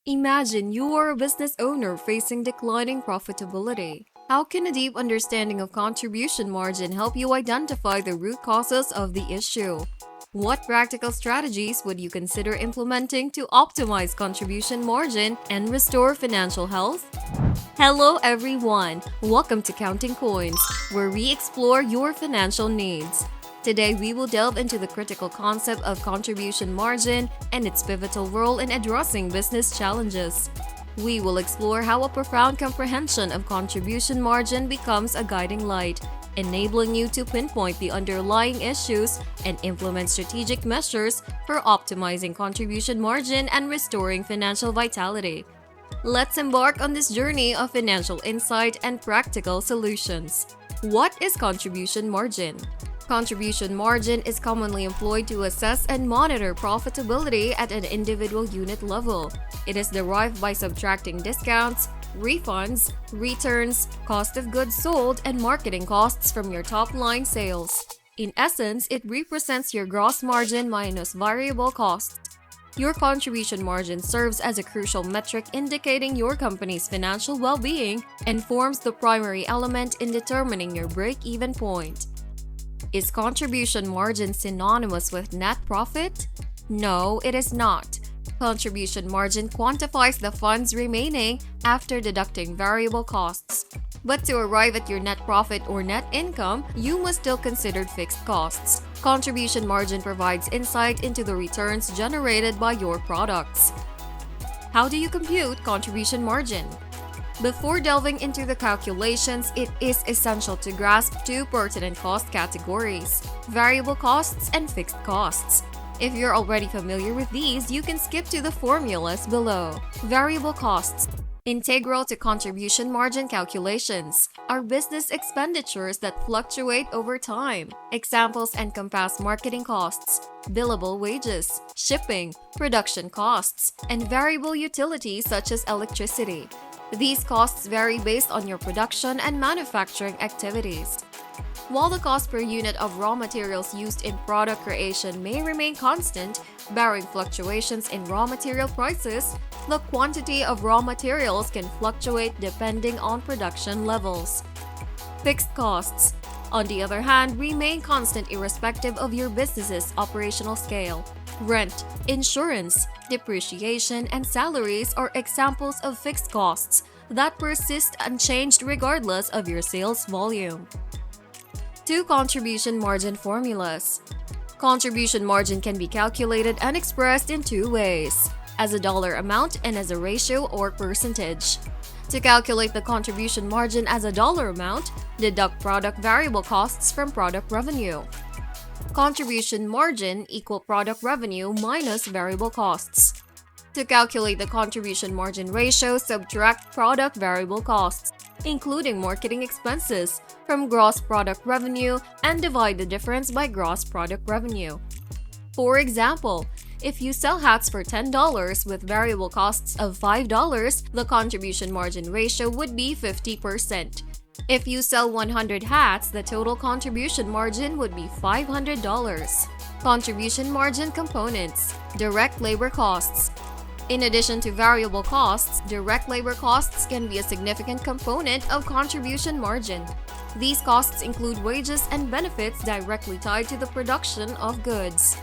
Imagine you are a business owner facing declining profitability. How can a deep understanding of contribution margin help you identify the root causes of the issue? What practical strategies would you consider implementing to optimize contribution margin and restore financial health? Hello everyone! Welcome to Kountin Koins, where we explore your financial needs. Today, we will delve into the critical concept of contribution margin and its pivotal role in addressing business challenges. We will explore how a profound comprehension of contribution margin becomes a guiding light, enabling you to pinpoint the underlying issues and implement strategic measures for optimizing contribution margin and restoring financial vitality. Let's embark on this journey of financial insight and practical solutions. What is contribution margin? Contribution margin is commonly employed to assess and monitor profitability at an individual unit level. It is derived by subtracting discounts, refunds, returns, cost of goods sold, and marketing costs from your top-line sales. In essence, it represents your gross margin minus variable costs. Your contribution margin serves as a crucial metric indicating your company's financial well-being and forms the primary element in determining your break-even point. Is contribution margin synonymous with net profit? No, it is not. Contribution margin quantifies the funds remaining after deducting variable costs. But to arrive at your net profit or net income, you must still consider fixed costs. Contribution margin provides insight into the returns generated by your products. How do you compute contribution margin? Before delving into the calculations, it is essential to grasp two pertinent cost categories: variable costs and fixed costs. If you're already familiar with these, you can skip to the formulas below. Variable costs. Integral to contribution margin calculations are business expenditures that fluctuate over time. Examples encompass marketing costs, billable wages, shipping, production costs, and variable utilities such as electricity. These costs vary based on your production and manufacturing activities. While the cost per unit of raw materials used in product creation may remain constant, barring fluctuations in raw material prices, the quantity of raw materials can fluctuate depending on production levels. Fixed costs, on the other hand, remain constant irrespective of your business's operational scale. Rent, insurance, depreciation, and salaries are examples of fixed costs that persist unchanged regardless of your sales volume. Two contribution margin formulas. Contribution margin can be calculated and expressed in two ways: as a dollar amount and as a ratio or percentage. To calculate the contribution margin as a dollar amount, deduct product variable costs from product revenue. Contribution margin equal product revenue minus variable costs. To calculate the contribution margin ratio, subtract product variable costs, including marketing expenses, from gross product revenue and divide the difference by gross product revenue. For example, if you sell hats for $10 with variable costs of $5, the contribution margin ratio would be 50%. If you sell 100 hats, the total contribution margin would be $500. Contribution margin components. Direct labor costs. In addition to variable costs, direct labor costs can be a significant component of contribution margin. These costs include wages and benefits directly tied to the production of goods.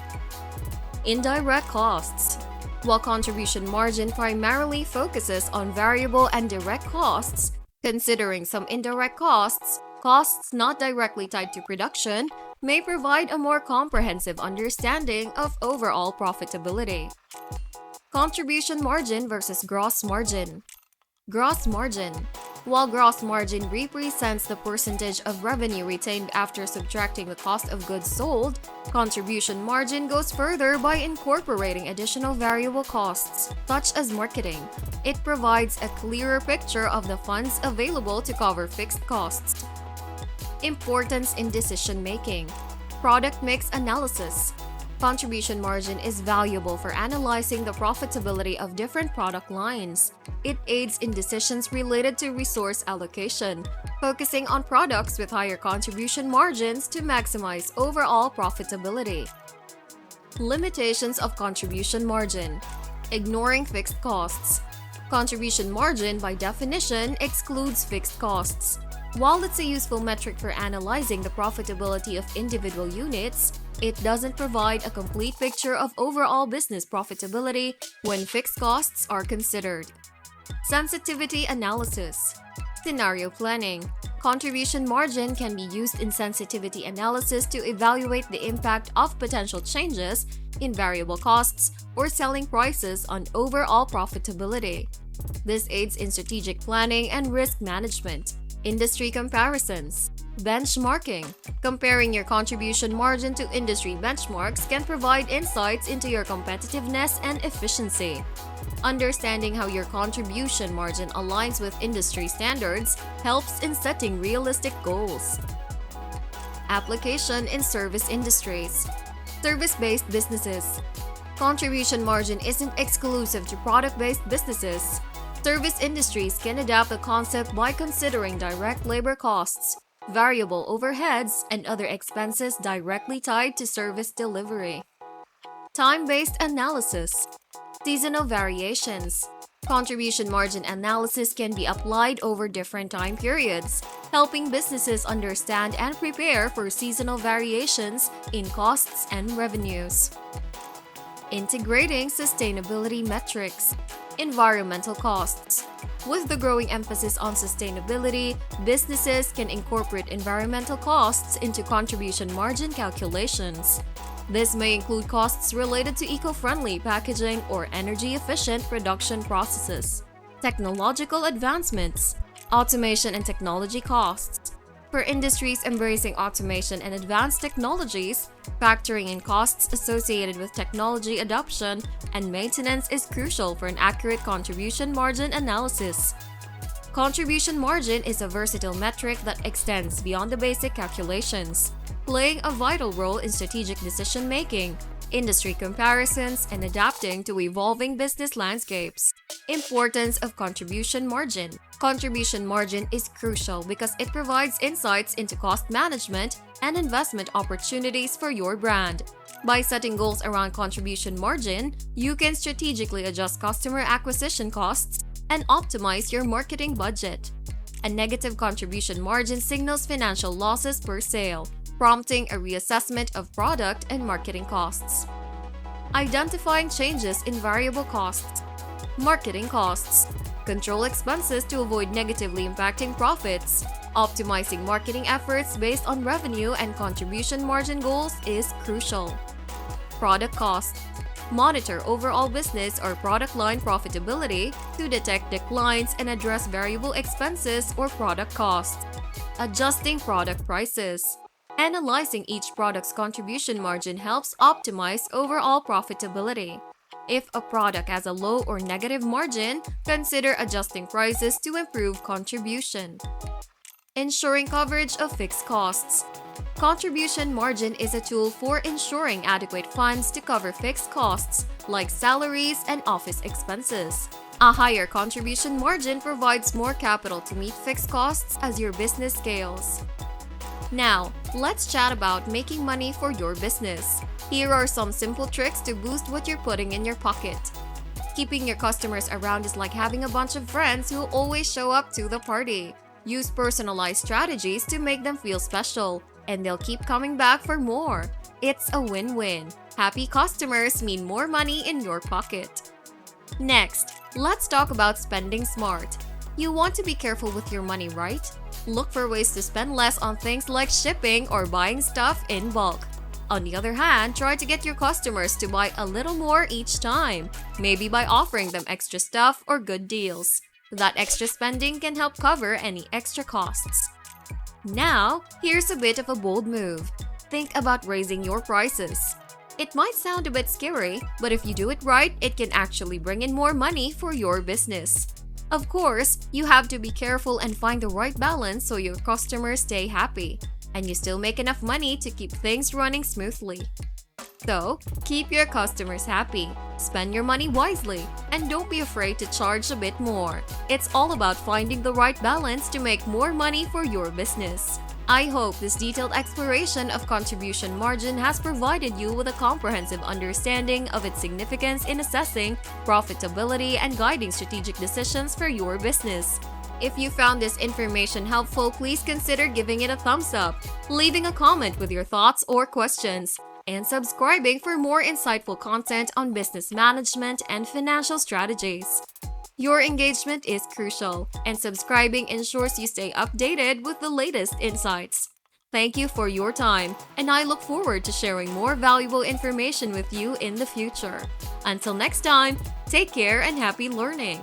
Indirect costs. While contribution margin primarily focuses on variable and direct costs, considering some indirect costs, costs not directly tied to production, may provide a more comprehensive understanding of overall profitability. Contribution margin versus gross margin. Gross margin. While gross margin represents the percentage of revenue retained after subtracting the cost of goods sold, contribution margin goes further by incorporating additional variable costs, such as marketing. It provides a clearer picture of the funds available to cover fixed costs. Importance in decision-making. Product mix analysis. Contribution margin is valuable for analyzing the profitability of different product lines. It aids in decisions related to resource allocation, focusing on products with higher contribution margins to maximize overall profitability. Limitations of contribution margin. Ignoring fixed costs. Contribution margin, by definition, excludes fixed costs. While it's a useful metric for analyzing the profitability of individual units, it doesn't provide a complete picture of overall business profitability when fixed costs are considered. Sensitivity analysis. Scenario planning. Contribution margin can be used in sensitivity analysis to evaluate the impact of potential changes in variable costs or selling prices on overall profitability. This aids in strategic planning and risk management. Industry comparisons. Benchmarking. Comparing your contribution margin to industry benchmarks can provide insights into your competitiveness and efficiency. Understanding how your contribution margin aligns with industry standards helps in setting realistic goals. Application in service industries. Service-based businesses. Contribution margin isn't exclusive to product-based businesses. Service industries can adapt the concept by considering direct labor costs, variable overheads, and other expenses directly tied to service delivery. Time-based analysis. Seasonal variations. Contribution margin analysis can be applied over different time periods, helping businesses understand and prepare for seasonal variations in costs and revenues. Integrating sustainability metrics. Environmental costs. With the growing emphasis on sustainability, businesses can incorporate environmental costs into contribution margin calculations. This may include costs related to eco-friendly packaging or energy-efficient production processes. Technological advancements. Automation and technology costs. For industries embracing automation and advanced technologies, factoring in costs associated with technology adoption and maintenance is crucial for an accurate contribution margin analysis. Contribution margin is a versatile metric that extends beyond the basic calculations, playing a vital role in strategic decision-making, industry comparisons, and adapting to evolving business landscapes. Importance of contribution margin. Contribution margin is crucial because it provides insights into cost management and investment opportunities for your brand. By setting goals around contribution margin, you can strategically adjust customer acquisition costs and optimize your marketing budget. A negative contribution margin signals financial losses per sale, prompting a reassessment of product and marketing costs. Identifying changes in variable costs. Marketing costs. Control expenses to avoid negatively impacting profits. Optimizing marketing efforts based on revenue and contribution margin goals is crucial. Product cost. Monitor overall business or product line profitability to detect declines and address variable expenses or product costs. Adjusting product prices. Analyzing each product's contribution margin helps optimize overall profitability. If a product has a low or negative margin, consider adjusting prices to improve contribution. Ensuring coverage of fixed costs. Contribution margin is a tool for ensuring adequate funds to cover fixed costs like salaries and office expenses. A higher contribution margin provides more capital to meet fixed costs as your business scales. Now, let's chat about making money for your business. Here are some simple tricks to boost what you're putting in your pocket. Keeping your customers around is like having a bunch of friends who always show up to the party. Use personalized strategies to make them feel special, and they'll keep coming back for more. It's a win-win. Happy customers mean more money in your pocket. Next, let's talk about spending smart. You want to be careful with your money, right? Look for ways to spend less on things like shipping or buying stuff in bulk. On the other hand, try to get your customers to buy a little more each time, maybe by offering them extra stuff or good deals. That extra spending can help cover any extra costs. Now, here's a bit of a bold move. Think about raising your prices. It might sound a bit scary, but if you do it right, it can actually bring in more money for your business. Of course, you have to be careful and find the right balance so your customers stay happy, and you still make enough money to keep things running smoothly. So, keep your customers happy, spend your money wisely, and don't be afraid to charge a bit more. It's all about finding the right balance to make more money for your business. I hope this detailed exploration of contribution margin has provided you with a comprehensive understanding of its significance in assessing profitability and guiding strategic decisions for your business. If you found this information helpful, please consider giving it a thumbs up, leaving a comment with your thoughts or questions, and subscribing for more insightful content on business management and financial strategies. Your engagement is crucial, and subscribing ensures you stay updated with the latest insights. Thank you for your time, and I look forward to sharing more valuable information with you in the future. Until next time, take care and happy learning!